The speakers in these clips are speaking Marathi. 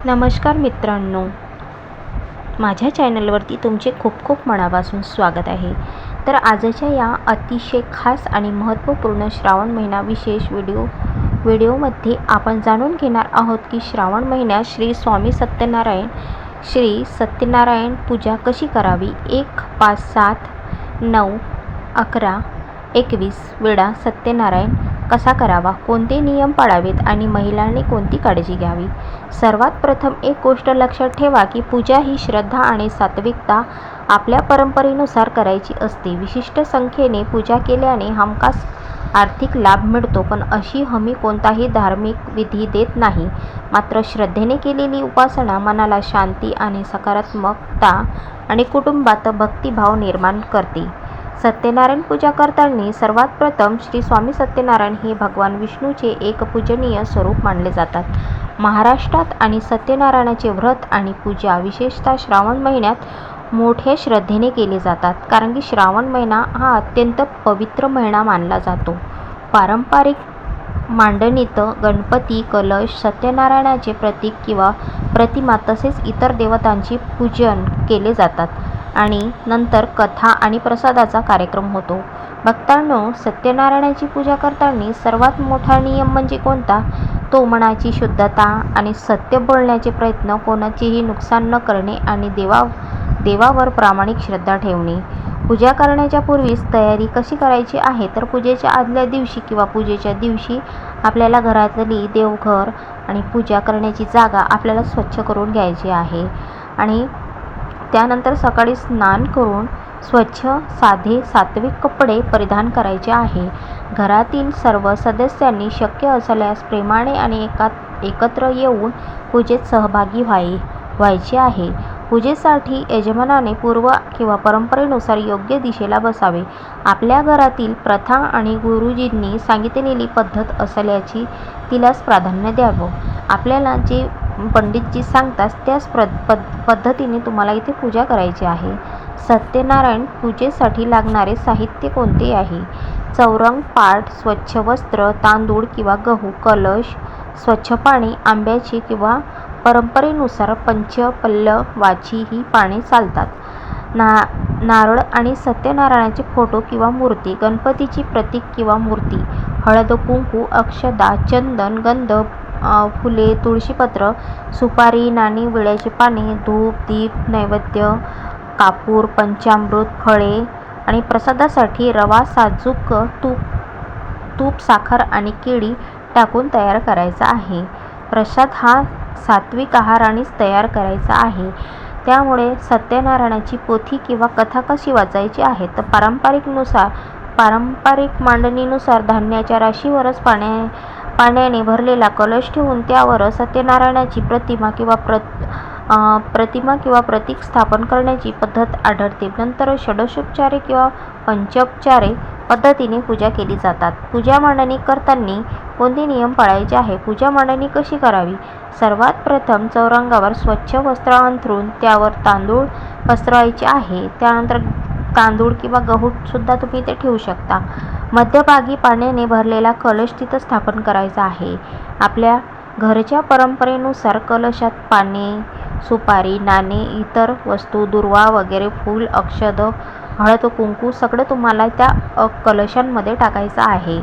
नमस्कार मित्रांनो, माझ्या चॅनलवरती तुमचे खूप खूप मनापासून स्वागत आहे. तर आजच्या या अतिशय खास आणि महत्त्वपूर्ण श्रावण महिना विशेष व्हिडिओमध्ये आपण जाणून घेणार आहोत की श्रावण महिन्यात श्री सत्यनारायण पूजा कशी करावी. 1, 5, 7, 9, 11, 21 वेळा सत्यनारायण कसा करावा, कोणते नियम पाळावेत आणि महिलांनी कोणती काळजी घ्यावी. सर्वात प्रथम एक गोष्ट लक्षात ठेवा की पूजा ही श्रद्धा आणि सात्विकता आपल्या परंपरेनुसार करायची असते. विशिष्ट संख्येने पूजा केल्याने हमखास आर्थिक लाभ मिळतो, पण अशी हमी कोणताही धार्मिक विधी देत नाही. मात्र श्रद्धेने केलेली उपासना मनाला शांती आणि सकारात्मकता आणि कुटुंबात भक्तिभाव निर्माण करते. सत्यनारायण पूजा करताना सर्वात प्रथम श्री स्वामी सत्यनारायण हे भगवान विष्णूचे एक पूजनीय स्वरूप मानले जातात. महाराष्ट्रात आणि सत्यनारायणाचे व्रत आणि पूजा विशेषतः श्रावण महिन्यात मोठ्या श्रद्धेने केले जातात, कारण की श्रावण महिना हा अत्यंत पवित्र महिना मानला जातो. पारंपरिक मांडणीत गणपती, कलश, सत्यनारायणाचे प्रतीक किंवा प्रतिमा तसेच इतर देवतांचे पूजन केले जातात आणि नंतर कथा आणि प्रसादाचा कार्यक्रम होतो. भक्तांनो, सत्यनारायणाची पूजा करताना सर्वात मोठा नियम म्हणजे कोणता? तो मनाची शुद्धता आणि सत्य बोलण्याचे प्रयत्न, कोणाचेही नुकसान न करणे आणि देवावर प्रामाणिक श्रद्धा ठेवणे. पूजा करण्याच्या पूर्वीच तयारी कशी करायची आहे, तर पूजेच्या आदल्या दिवशी किंवा पूजेच्या दिवशी आपल्याला घरातली देवघर आणि पूजा करण्याची जागा आपल्याला स्वच्छ करून घ्यायची आहे आणि त्यानंतर सकाळी स्नान करून स्वच्छ साधे सात्विक कपडे परिधान करायचे आहे. घरातील सर्व सदस्यांनी शक्य असल्यास प्रेमाने आणि एकत्र येऊन पूजेत सहभागी व्हायचे आहे. पूजेसाठी यजमानाने पूर्व किंवा परंपरेनुसार योग्य दिशेला बसावे. आपल्या घरातील प्रथा आणि गुरुजींनी सांगितलेली पद्धत असल्याची तिलाच प्राधान्य द्यावं. आपल्याला जे पंडितजी सांगतात त्याच पद्धतीने तुम्हाला इथे पूजा करायची आहे. सत्यनारायण पूजेसाठी लागणारे साहित्य कोणते आहे? चौरंग, पाट, स्वच्छ वस्त्र, तांदूळ किंवा गहू, कलश, स्वच्छ पाणी, आंब्याची किंवा परंपरेनुसार पंचपल्लवाची ही पाने चालतात. नारळ आणि सत्यनारायणाचे फोटो किंवा मूर्ती, गणपतीची प्रतीक किंवा मूर्ती, हळद, कुंकू, अक्षदा, चंदन, गंध, फुले, तुळशीपत्र, सुपारी, नाणी, विड्याची पाने, धूप, दीप, नैवेद्य, कापूर, पंचामृत, फळे आणि प्रसादासाठी रवा, साजूक तूप, साखर आणि केळी टाकून तयार करायचा आहे. प्रसाद हा सात्विक आहारानेच तयार करायचा आहे. त्यामुळे सत्यनारायणाची पोथी किंवा कथा कशी वाचायची आहे, तर पारंपरिक मांडणीनुसार धान्याच्या राशीवरच पाण्याने भरलेला कलश ठेवून त्यावर सत्यनारायणाची प्रतिमा किंवा प्रतीक स्थापन करण्याची पद्धत आढळते. नंतर षोडशोपचारे किंवा पंचोपचारे पद्धतीने पूजा केली जातात. पूजा मांडणी करताना कोणते नियम पाळायचे आहे? पूजा मांडणी कशी करावी? सर्वात प्रथम चौरंगावर स्वच्छ वस्त्र अंथरून त्यावर तांदूळ पसरवायचे आहे. त्यानंतर तांदूळ किंवा गहू सुद्धा तुम्ही इथे ठेवू शकता. मध्यभागी पाण्याने भरलेला कलश तिथं स्थापन करायचा आहे. आपल्या घरच्या परंपरेनुसार कलशात पाने, सुपारी, नाणे, इतर वस्तू, दुर्वा वगैरे, फूल, अक्षद, हळद, कुंकू सगळं तुम्हाला त्या कलशांमध्ये टाकायचं आहे.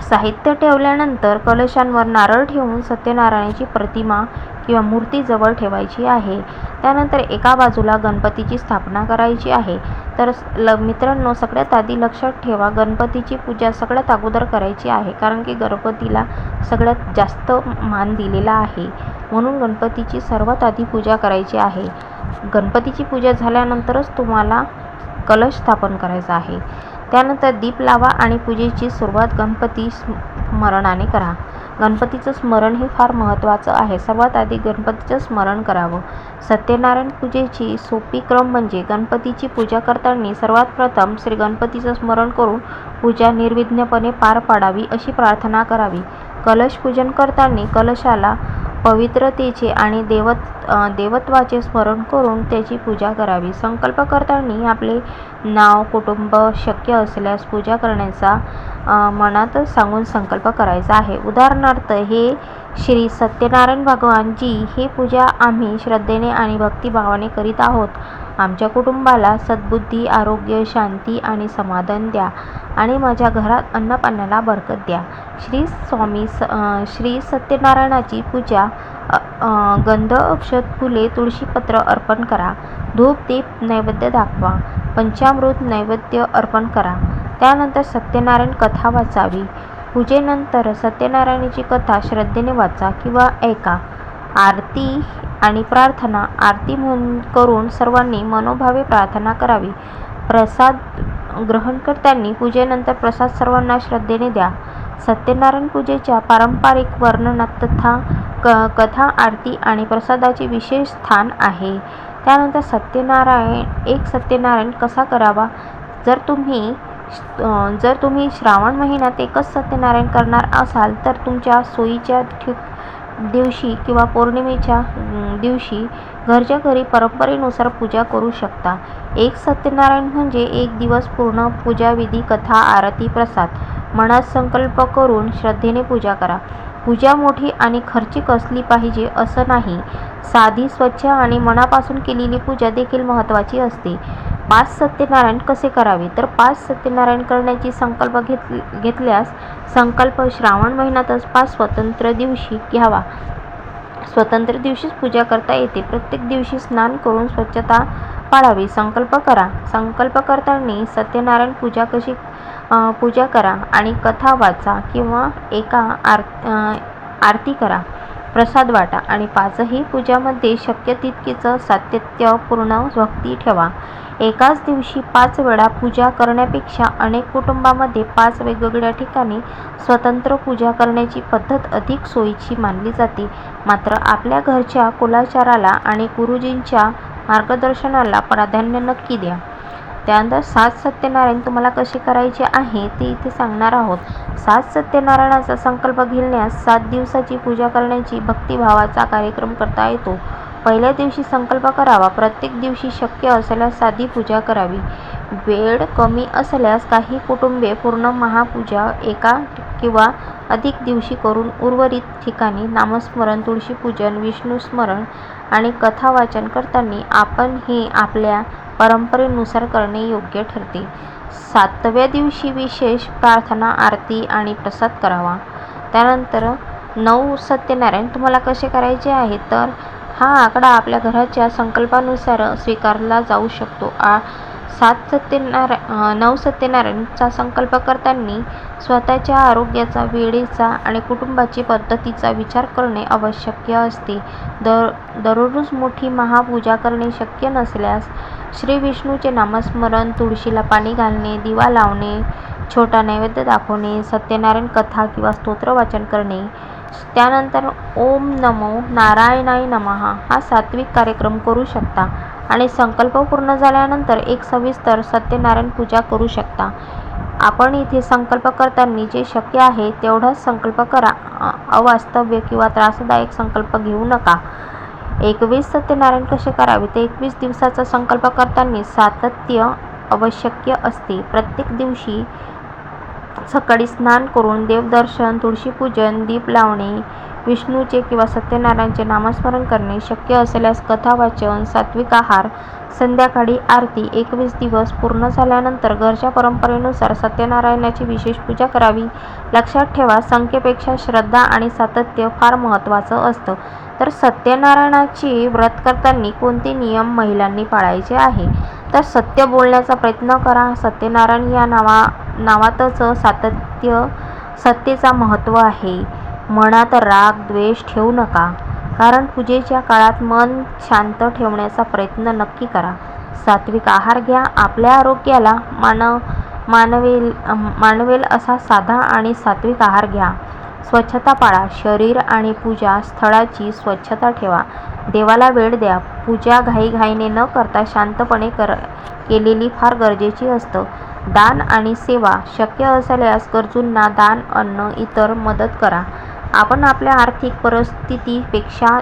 साहित्य ठेवल्यानंतर कलशांवर नारळ ठेवून सत्यनारायणाची प्रतिमा किंवा मूर्ती जवळ ठेवायची आहे. त्यानंतर एका बाजूला गणपतीची स्थापना करायची आहे. तर मित्रांनो, सगळ्यात आधी लक्षात ठेवा, गणपतीची पूजा सगळ्यात अगोदर करायची आहे, कारण की गणपतीला सगळ्यात जास्त मान दिलेला आहे. म्हणून गणपतीची सर्वात आधी पूजा करायची आहे. गणपतीची पूजा झाल्यानंतरच तुम्हाला कलश स्थापन करायचा आहे. त्यानंतर दीप लावा आणि पूजेची सुरुवात गणपती स्मरणाने करा. गणपतीचं स्मरण हे फार महत्त्वाचं आहे. सर्वात आधी गणपतीचं स्मरण करावं. सत्यनारायण पूजेची सोपी क्रम म्हणजे गणपतीची पूजा करताना सर्वात प्रथम श्री गणपतीचं स्मरण करून पूजा निर्विघ्नपणे पार पाडावी अशी प्रार्थना करावी. कलश पूजन करताना कलशाला पवित्रतेचे आणि देवत्वाचे स्मरण करून त्याची पूजा करावी. संकल्प करताना आपले नाव, कुटुंब, शक्य असल्यास पूजा करण्याचा मनात सांगून संकल्प करायचा आहे. उदाहरणार्थ, हे श्री सत्यनारायण भगवान जी, हे पूजा आम्ही श्रद्धेने आणि भक्तिभावाने करीत आहोत. आमच्या कुटुंबाला सद्बुद्धी, आरोग्य, शांती आणि समाधान द्या आणि माझ्या घरात अन्नपाण्याला बरकत द्या. श्री सत्यनारायणाची पूजा गंध, अक्षत, फुले, तुळशीपत्र अर्पण करा. धूप, दीप नैवेद्य दाखवा. पंचामृत नैवेद्य अर्पण करा. त्यानंतर सत्यनारायण कथा वाचावी. पूजेनंतर सत्यनारायणाची कथा श्रद्धेने वाचा किंवा ऐका. आरती आणि प्रार्थना. आरती करून सर्वांनी मनोभावे प्रार्थना करावी. प्रसाद ग्रहण करताना पूजेनंतर प्रसाद सर्वांना श्रद्धेने द्या. सत्यनारायण पूजेच्या पारंपरिक वर्णनात कथा, आरती आणि प्रसादाचे विशेष स्थान आहे. त्यानंतर सत्यनारायण कसा करावा. जर तुम्ही श्रावण महिन्यात एकच सत्यनारायण करणार असाल तर तुमच्या सोयीच्या दिवशी किंवा पौर्णिमेच्या दिवशी घरच्या घरी परंपरेनुसार पूजा करू शकता. एक सत्यनारायण म्हणजे एक दिवस पूर्ण पूजाविधी, कथा, आरती, प्रसाद. मनात संकल्प करून श्रद्धेने पूजा करा. पूजा मोठी आणि खर्चिक असली पाहिजे असं नाही. साधी, स्वच्छ आणि मनापासून केलेली पूजा देखील महत्त्वाची असते. 5 सत्यनारायण कसे करावे. तर 5 सत्यनारायण करण्याची संकल्प घेतल्यास संकल्प श्रावण महिन्यातच 5 स्वतंत्र दिवशी घ्यावा. स्वतंत्र दिवशीच पूजा करता येते. प्रत्येक दिवशी स्नान करून स्वच्छता पाळावी. संकल्प करा. संकल्प करताना सत्यनारायण पूजा करा आणि कथा वाचा किंवा आरती करा. प्रसाद वाटा आणि 5ही पूजामध्ये शक्य तितकीच सातत्यपूर्ण भक्ती ठेवा. एकाच दिवशी 5 वेळा पूजा करण्यापेक्षा अनेक कुटुंबांमध्ये 5 वेगवेगळ्या ठिकाणी स्वतंत्र पूजा करण्याची पद्धत अधिक सोयीची मानली जाते. मात्र आपल्या घरच्या कुलाचाराला आणि गुरुजींच्या मार्गदर्शनाला प्राधान्य नक्की द्या. त्यानंतर 7 सत्यनारायण तुम्हाला कसे करायचे आहे ते इथे सांगणार आहोत. 7 सत्यनारायणाचा संकल्प घेण्यास 7 दिवसाची पूजा करण्याची भक्तिभावाचा कार्यक्रम करता येतो. पहिल्या दिवशी संकल्प करावा. प्रत्येक दिवशी शक्य असल्यास साधी पूजा करावी. वेळ कमी असल्यास काही कुटुंबे पूर्ण महापूजा एका किंवा अधिक दिवशी करून उर्वरित ठिकाणी नामस्मरण, तुळशीपूजन, विष्णुस्मरण आणि कथा वाचन करताना आपण हे आपल्या परंपरेनुसार करणे योग्य ठरते. 7व्या दिवशी विशेष प्रार्थना, आरती आणि प्रसाद करावा. त्यानंतर 9 सत्यनारायण तुम्हाला कसे करायचे आहे. तर हा आकडा आपल्या घराच्या संकल्पानुसार स्वीकारला जाऊ शकतो. 9 सत्यनारायणचा संकल्प करताना स्वतःच्या आरोग्याचा, वेळेचा आणि कुटुंबाची पद्धतीचा विचार करणे आवश्यक असते. दररोज मोठी महापूजा करणे शक्य नसल्यास श्री विष्णूचे नामस्मरण, तुळशीला पाणी घालणे, दिवा लावणे, छोटा नैवेद्य दाखवणे, सत्यनारायण कथा किंवा स्तोत्र वाचन करणे. त्यानंतर ओम नमो नारायणाय नमः हा सात्विक कार्यक्रम करू शकता आणि संकल्प पूर्ण झाल्यानंतर एक सविस्तर सत्यनारायण पूजा करू शकता. आपण इथे संकल्प करताना जे शक्य आहे तेवढाच संकल्प करा. अवास्तव किंवा त्रासदायक संकल्प घेऊ नका. 21 सत्यनारायण कसे करावे. ते 21 दिवसाचा संकल्प करताना सातत्य आवश्यक असते. प्रत्येक दिवशी सकाळी स्नान करून देवदर्शन, तुळशीपूजन, दीप लावणे, विष्णूचे किंवा सत्यनारायणचे नामस्मरण करणे, शक्य असल्यास कथा वाचन, सात्विक आहार, संध्याकाळी आरती. 21 दिवस पूर्ण झाल्यानंतर घरच्या परंपरेनुसार सत्यनारायणाची विशेष पूजा करावी. लक्षात ठेवा, संख्येपेक्षा श्रद्धा आणि सातत्य फार महत्त्वाचं असतं. तर सत्यनारायणाचे व्रत करताना कोणते नियम महिलांनी पाळायचे आहे. तर सत्य बोलण्याचा प्रयत्न करा. सत्यनारायण या नावातच सत्तेचा महत्त्व आहे. मनात राग, द्वेष ठेवू नका. कारण पूजेच्या काळात मन शांत ठेवण्याचा प्रयत्न नक्की करा. सात्विक आहार घ्या. आपल्या आरोग्याला मानवेल असा साधा आणि सात्विक आहार घ्या. स्वच्छता पाळा. शरीर आणि पूजा स्थळाची स्वच्छता ठेवा. देवाला वेळ द्या. पूजा घाईघाईने न करता शांतपणे केलेली फार गरजेची असतं. दान आणि सेवा. शक्य असल्यास गरजूंना दान, अन्न, इतर मदत करा. आपण आपल्या आर्थिक परिस्थितीपेक्षा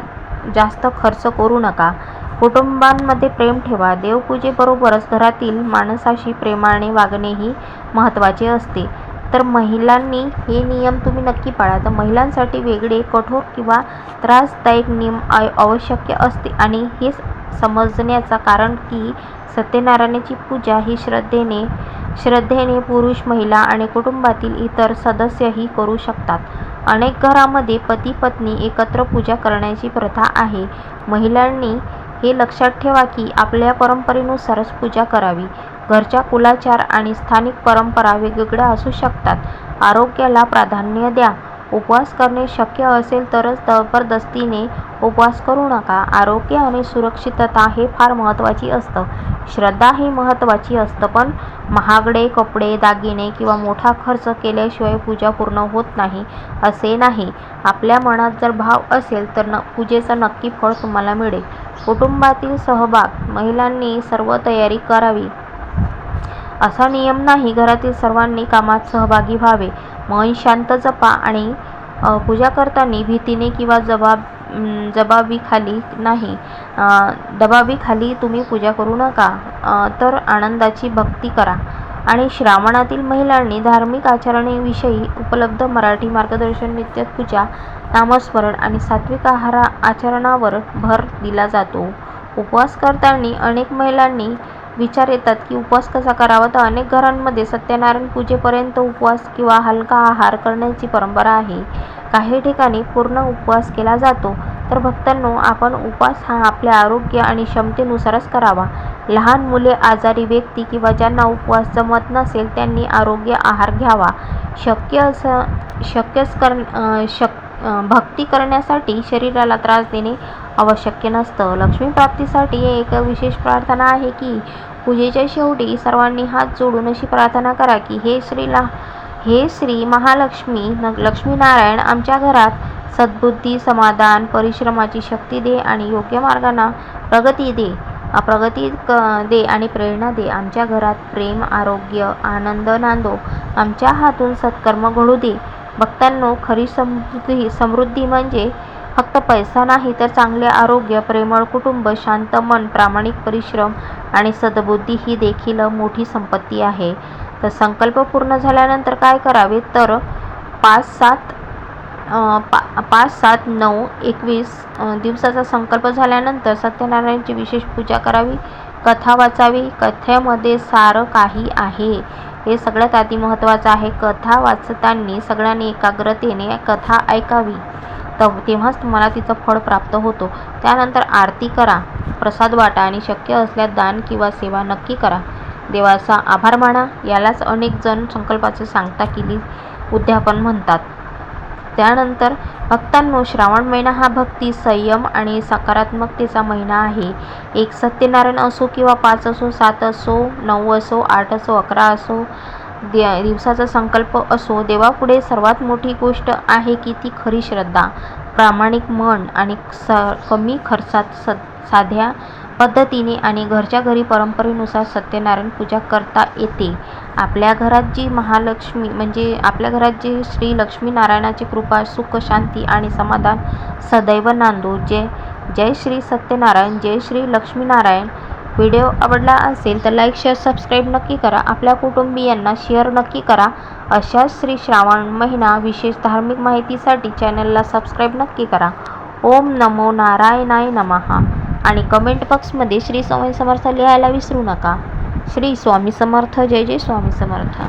जास्त खर्च करू नका. कुटुंबांमध्ये प्रेम ठेवा. देवपूजेबरोबरच घरातील माणसाशी प्रेमाने वागणेही महत्त्वाचे असते. तर महिलांनी हे नियम तुम्ही नक्की पाळा. तर महिलांसाठी वेगळे कठोर किंवा त्रासदायक नियम आवश्यक असते आणि हे समजण्याचं कारण की सत्यनारायणाची पूजा ही श्रद्धेने पुरुष, महिला आणि कुटुंबातील इतर सदस्यही करू शकतात. अनेक घरांमध्ये पती पत्नी एकत्र पूजा करण्याची प्रथा आहे. महिलांनी हे लक्षात ठेवा की आपल्या परंपरेनुसारच पूजा करावी. घरच्या कुलाचार आणि स्थानिक परंपरा वेगवेगळ्या असू शकतात. आरोग्याला प्राधान्य द्या. उपवास करणे शक्य असेल तरच जबरदस्तीने उपवास करू नका. आरोग्य आणि सुरक्षितता हे फार महत्त्वाची असतं. श्रद्धा ही महत्त्वाची असतं, पण महागडे कपडे, दागिने किंवा मोठा खर्च केल्याशिवाय पूजा पूर्ण होत नाही असे नाही. आपल्या मनात जर भाव असेल तर पूजेचं नक्की फळ तुम्हाला मिळेल. कुटुंबातील सहभाग. महिलांनी सर्व तयारी करावी असा नियम नाही. घरातील सर्वांनी कामात सहभागी व्हावे. मन शांत जपा आणि पूजा करताना भीतीने किंवा दबावीखाली तुम्ही पूजा करू नका. तर आनंदाची भक्ती करा. आणि श्रावणातील महिलांनी धार्मिक आचरणेविषयी उपलब्ध मराठी मार्गदर्शन, नित्यपूजा, नामस्मरण आणि सात्विक आचरणावर भर दिला जातो. उपवास करताना अनेक महिलांनी विचार येतात की उपवास कसा करावा. तर अनेक घरांमध्ये सत्यनारायण पूजेपर्यंत उपवास किंवा हलका आहार करण्याची परंपरा आहे. काही ठिकाणी पूर्ण उपवास केला जातो. तर भक्तांनो, आपण उपवास हा आपल्या आरोग्य आणि क्षमतेनुसारच करावा. लहान मुले, आजारी व्यक्ती किंवा ज्यांना उपवास जमत नसेल त्यांनी आरोग्य आहार घ्यावा. भक्ती करण्यासाठी शरीराला त्रास देणे आवश्यक नसतं. लक्ष्मी प्राप्तीसाठी एक विशेष प्रार्थना आहे की पूजेच्या शेवटी सर्वांनी हात जोडून अशी प्रार्थना करा की हे श्री महालक्ष्मी, लक्ष्मीनारायण आमच्या घरात सद्बुद्धी, समाधान, परिश्रमाची शक्ती दे आणि योग्य मार्गाने प्रगती दे आणि प्रेरणा दे. आमच्या घरात प्रेम, आरोग्य, आनंद नांदो. आमच्या हातून सत्कर्म घडू दे. भक्तांनो, खरी समृद्धी म्हणजे फक्त पैसा नाही, तर चांगले आरोग्य, प्रेमळ कुटुंब, शांत मन, प्रामाणिक परिश्रम आणि सद्बुद्धी ही देखील मोठी संपत्ती आहे. तर संकल्प पूर्ण झाल्यानंतर काय करावे. तर 5, 7, 9, 21 दिवसाचा संकल्प झाल्यानंतर सत्यनारायणाची विशेष पूजा करावी. कथा वाचावी. कथेमध्ये सारं काही आहे. हे सगळ्यात आधी महत्त्वाचं आहे. कथा वाचताना सगळ्यांनी एकाग्रतेने कथा ऐकावी. तेव्हाच तुम्हाला तिचं फळ प्राप्त होतो. त्यानंतर आरती करा, प्रसाद वाटा आणि शक्य असल्यास दान किंवा सेवा नक्की करा. देवाचा आभार माना. यालाच अनेक जण संकल्पाचे सांगता केली उद्यापन म्हणतात. त्यानंतर भक्तांनो, श्रावण महिना हा भक्ती, संयम आणि सकारात्मकतेचा महिना आहे. एक सत्यनारायण असो किंवा 5 असो, 7 असो, 9 असो, 8 असो, 11 असो, दिवसाचा संकल्प असो, देवापुढे सर्वात मोठी गोष्ट आहे की ती खरी श्रद्धा, प्रामाणिक मन आणि कमी खर्चात साध्या पद्धतीने आणि घरच्या घरी परंपरेनुसार सत्यनारायण पूजा करता येते. आपल्या घरात जी श्री लक्ष्मीनारायणाची कृपा, सुख, शांती आणि समाधान सदैव नांदो. जय श्री सत्यनारायण, जय श्री लक्ष्मीनारायण. व्हिडिओ आवडला असेल तर लाईक, शेअर, सबस्क्राईब नक्की करा. आपल्या कुटुंबियांना शेअर नक्की करा. अशाच श्री श्रावण महिना विशेष धार्मिक माहितीसाठी चॅनलला सबस्क्राईब नक्की करा. ओम नमो नारायणाय नमः आणि कमेंट बॉक्समध्ये श्री स्वामी समर्थ लिहायला विसरू नका. श्री स्वामी समर्थ. जय जय स्वामी समर्थ.